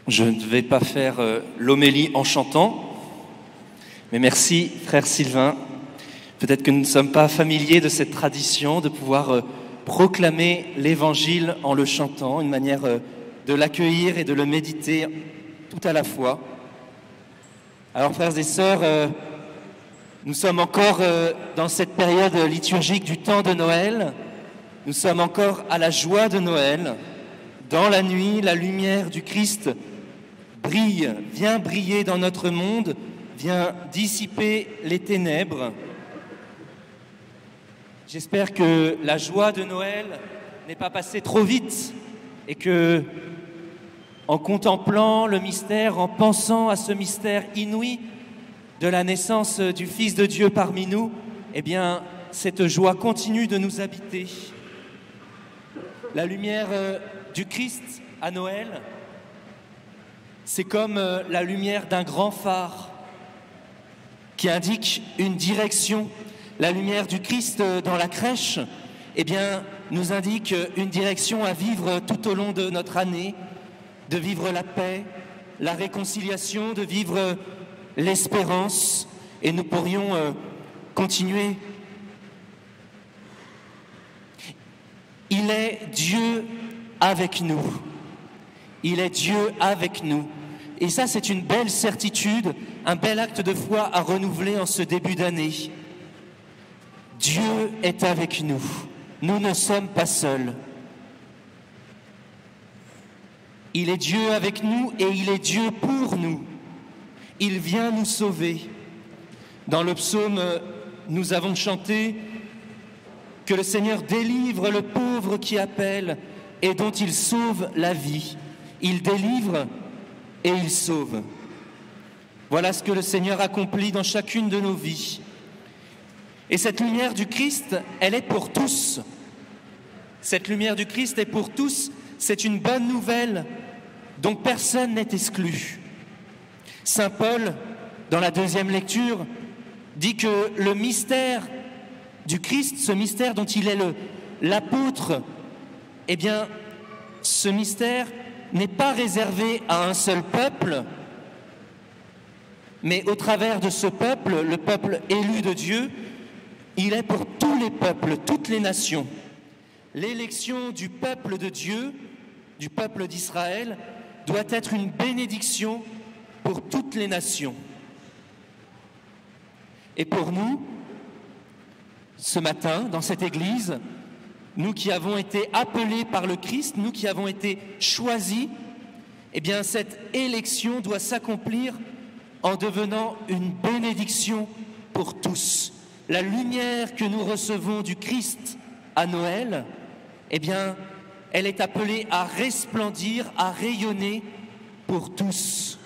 Je ne vais pas faire l'homélie en chantant, mais merci frère Sylvain. Peut-être que nous ne sommes pas familiers de cette tradition de pouvoir proclamer l'Évangile en le chantant, une manière de l'accueillir et de le méditer tout à la fois. Alors frères et sœurs, nous sommes encore dans cette période liturgique du temps de Noël. Nous sommes encore à la joie de Noël. Dans la nuit, la lumière du Christ brille, vient briller dans notre monde, vient dissiper les ténèbres. J'espère que la joie de Noël n'est pas passée trop vite et que, en contemplant le mystère, en pensant à ce mystère inouï de la naissance du Fils de Dieu parmi nous, eh bien, cette joie continue de nous habiter. La lumière du Christ à Noël, c'est comme la lumière d'un grand phare qui indique une direction. La lumière du Christ dans la crèche, eh bien, nous indique une direction à vivre tout au long de notre année, de vivre la paix, la réconciliation, de vivre l'espérance. Et nous pourrions continuer. Il est Dieu avec nous. Il est Dieu avec nous. Et ça, c'est une belle certitude, un bel acte de foi à renouveler en ce début d'année. Dieu est avec nous. Nous ne sommes pas seuls. Il est Dieu avec nous et il est Dieu pour nous. Il vient nous sauver. Dans le psaume, nous avons chanté que le Seigneur délivre le pauvre qui appelle et dont il sauve la vie. Il délivre et il sauve. Voilà ce que le Seigneur accomplit dans chacune de nos vies. Et cette lumière du Christ, elle est pour tous. Cette lumière du Christ est pour tous. C'est une bonne nouvelle dont personne n'est exclu. Saint Paul, dans la deuxième lecture, dit que le mystère du Christ, ce mystère dont il est l'apôtre, eh bien, ce mystère n'est pas réservé à un seul peuple, mais au travers de ce peuple, le peuple élu de Dieu, il est pour tous les peuples, toutes les nations. L'élection du peuple de Dieu, du peuple d'Israël, doit être une bénédiction pour toutes les nations. Et pour nous, ce matin, dans cette église, nous qui avons été appelés par le Christ, nous qui avons été choisis, eh bien, cette élection doit s'accomplir en devenant une bénédiction pour tous. La lumière que nous recevons du Christ à Noël, eh bien, elle est appelée à resplendir, à rayonner pour tous,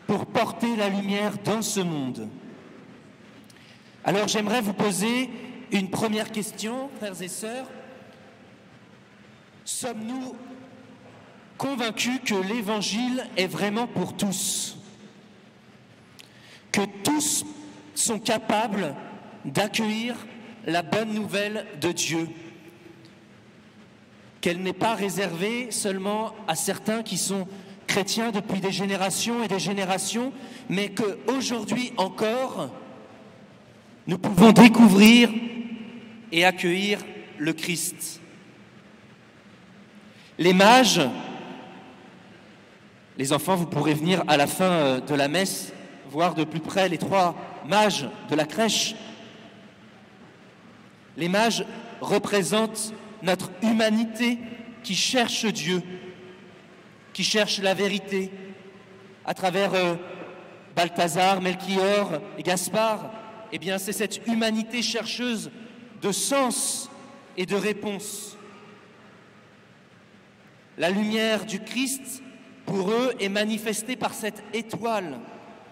pour porter la lumière dans ce monde. Alors, j'aimerais vous poser une première question, frères et sœurs. Sommes-nous convaincus que l'Évangile est vraiment pour tous? Que tous sont capables d'accueillir la bonne nouvelle de Dieu? Qu'elle n'est pas réservée seulement à certains qui sont chrétiens depuis des générations et des générations, mais qu'aujourd'hui encore, nous pouvons découvrir et accueillir le Christ. Les mages, les enfants, vous pourrez venir à la fin de la messe voir de plus près les 3 mages de la crèche. Les mages représentent notre humanité qui cherche Dieu, qui cherche la vérité. À travers Balthazar, Melchior et Gaspard, eh bien, c'est cette humanité chercheuse de sens et de réponse. La lumière du Christ, pour eux, est manifestée par cette étoile,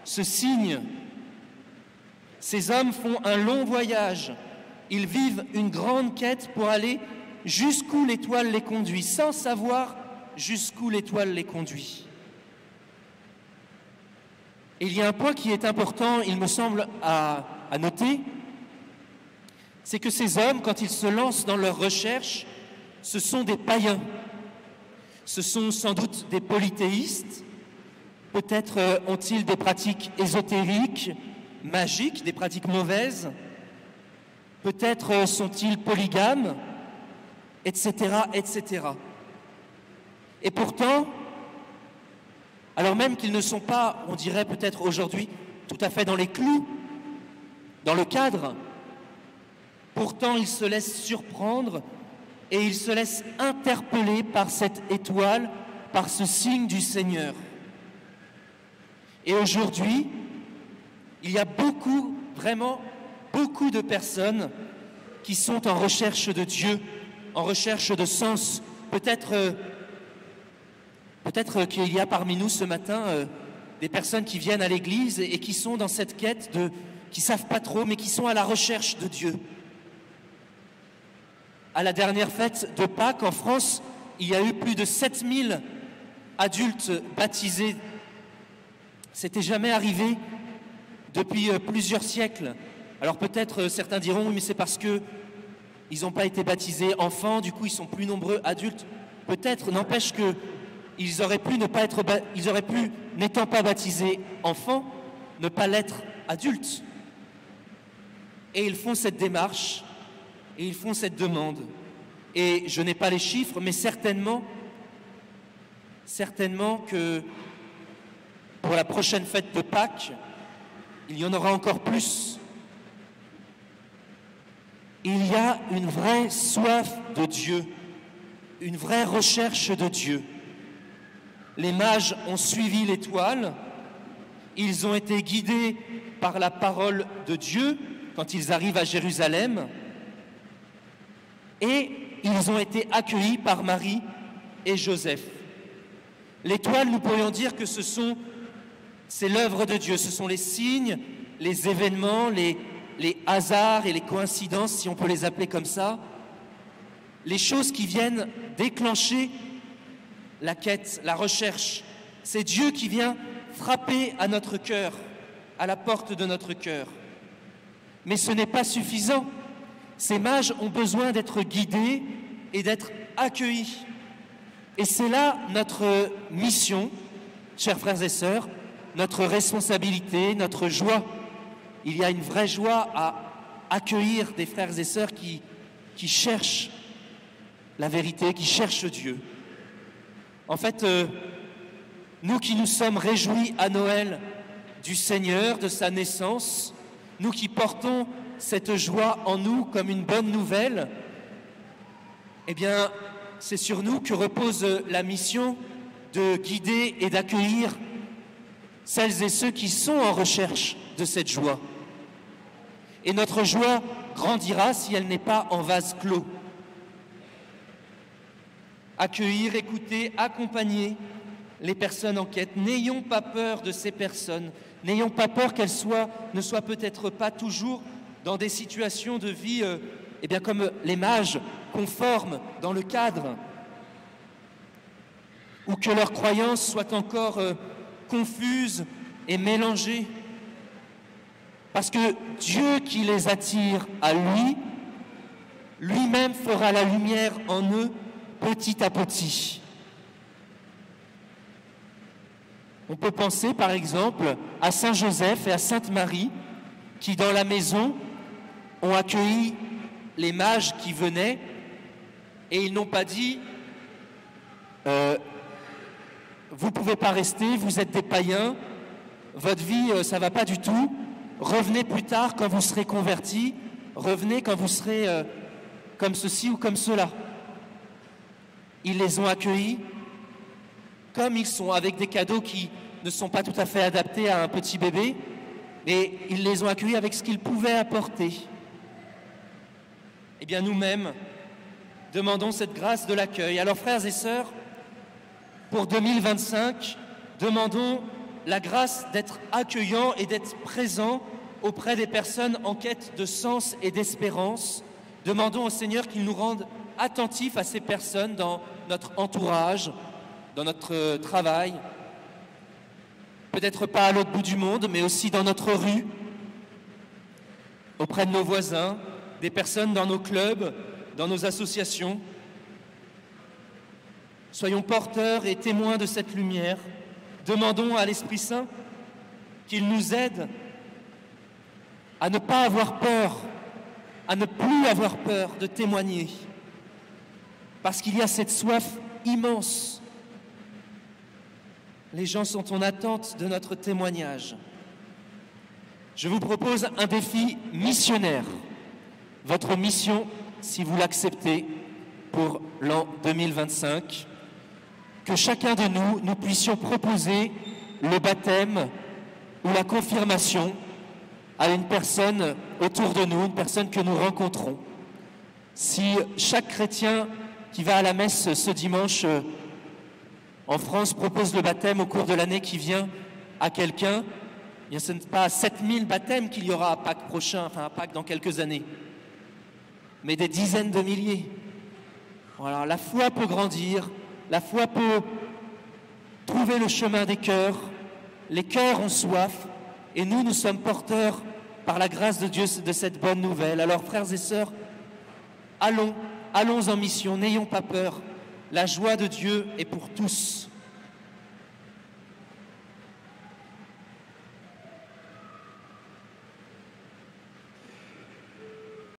ce signe. Ces hommes font un long voyage. Ils vivent une grande quête pour aller jusqu'où l'étoile les conduit, sans savoir jusqu'où l'étoile les conduit. Et il y a un point qui est important, il me semble, à noter, c'est que ces hommes, quand ils se lancent dans leur recherche, ce sont des païens. Ce sont sans doute des polythéistes, Peut-être ont-ils des pratiques ésotériques, magiques, des pratiques mauvaises. Peut-être sont-ils polygames, etc., etc. Et pourtant, alors même qu'ils ne sont pas, on dirait peut-être aujourd'hui, tout à fait dans les clous, dans le cadre, pourtant ils se laissent surprendre et ils se laissent interpeller par cette étoile, par ce signe du Seigneur. Et aujourd'hui, il y a beaucoup, vraiment beaucoup de personnes qui sont en recherche de Dieu, en recherche de sens. Peut-être qu'il y a parmi nous ce matin des personnes qui viennent à l'église et qui sont dans cette quête qui ne savent pas trop, mais qui sont à la recherche de Dieu. À la dernière fête de Pâques, en France, il y a eu plus de 7000 adultes baptisés. C'était jamais arrivé depuis plusieurs siècles. Alors peut-être certains diront, oui, mais c'est parce qu'ils n'ont pas été baptisés enfants, du coup ils sont plus nombreux adultes. Peut-être, n'empêche qu'ils auraient pu n'étant pas baptisés enfants, ne pas l'être adultes. Et ils font cette démarche, et ils font cette demande. Et je n'ai pas les chiffres, mais certainement que pour la prochaine fête de Pâques, il y en aura encore plus. Il y a une vraie soif de Dieu, une vraie recherche de Dieu. Les mages ont suivi l'étoile, ils ont été guidés par la parole de Dieu quand ils arrivent à Jérusalem, et ils ont été accueillis par Marie et Joseph. L'étoile, nous pourrions dire que c'est l'œuvre de Dieu, ce sont les signes, les événements, les hasards et les coïncidences, si on peut les appeler comme ça, les choses qui viennent déclencher la quête, la recherche. C'est Dieu qui vient frapper à notre cœur, à la porte de notre cœur. Mais ce n'est pas suffisant. Ces mages ont besoin d'être guidés et d'être accueillis. Et c'est là notre mission, chers frères et sœurs, notre responsabilité, notre joie. Il y a une vraie joie à accueillir des frères et sœurs qui cherchent la vérité, qui cherchent Dieu. En fait, nous qui nous sommes réjouis à Noël du Seigneur, de sa naissance, nous qui portons cette joie en nous comme une bonne nouvelle, eh bien, c'est sur nous que repose la mission de guider et d'accueillir celles et ceux qui sont en recherche de cette joie. Et notre joie grandira si elle n'est pas en vase clos. Accueillir, écouter, accompagner les personnes en quête. N'ayons pas peur de ces personnes. N'ayons pas peur qu'elles ne soient peut-être pas toujours dans des situations de vie, comme les mages, conformes dans le cadre, ou que leurs croyances soient encore confuses et mélangées. Parce que Dieu qui les attire à lui, lui-même fera la lumière en eux petit à petit. On peut penser par exemple à Saint Joseph et à Sainte Marie qui dans la maison ont accueilli les mages qui venaient et ils n'ont pas dit vous ne pouvez pas rester, vous êtes des païens, votre vie ça ne va pas du tout, revenez plus tard quand vous serez convertis, revenez quand vous serez comme ceci ou comme cela. Ils les ont accueillis comme ils sont, avec des cadeaux qui ne sont pas tout à fait adaptés à un petit bébé, mais ils les ont accueillis avec ce qu'ils pouvaient apporter. Eh bien, nous-mêmes, demandons cette grâce de l'accueil. Alors, frères et sœurs, pour 2025, demandons la grâce d'être accueillants et d'être présents auprès des personnes en quête de sens et d'espérance. Demandons au Seigneur qu'il nous rende attentifs à ces personnes dans notre entourage, dans notre travail, peut-être pas à l'autre bout du monde, mais aussi dans notre rue, auprès de nos voisins, des personnes dans nos clubs, dans nos associations. Soyons porteurs et témoins de cette lumière, Demandons à l'Esprit Saint qu'il nous aide à ne pas avoir peur, à ne plus avoir peur de témoigner, parce qu'il y a cette soif immense. Les gens sont en attente de notre témoignage. Je vous propose un défi missionnaire. Votre mission, si vous l'acceptez, pour l'an 2025, que chacun de nous, nous puissions proposer le baptême ou la confirmation à une personne autour de nous, une personne que nous rencontrons. Si chaque chrétien qui va à la messe ce dimanche en France propose le baptême au cours de l'année qui vient à quelqu'un, eh bien ce n'est pas 7000 baptêmes qu'il y aura à Pâques prochain, enfin à Pâques dans quelques années, mais des dizaines de milliers. Voilà, la foi peut grandir, la foi peut trouver le chemin des cœurs, les cœurs ont soif, et nous sommes porteurs par la grâce de Dieu de cette bonne nouvelle. Alors frères et sœurs, allons en mission, n'ayons pas peur. La joie de Dieu est pour tous.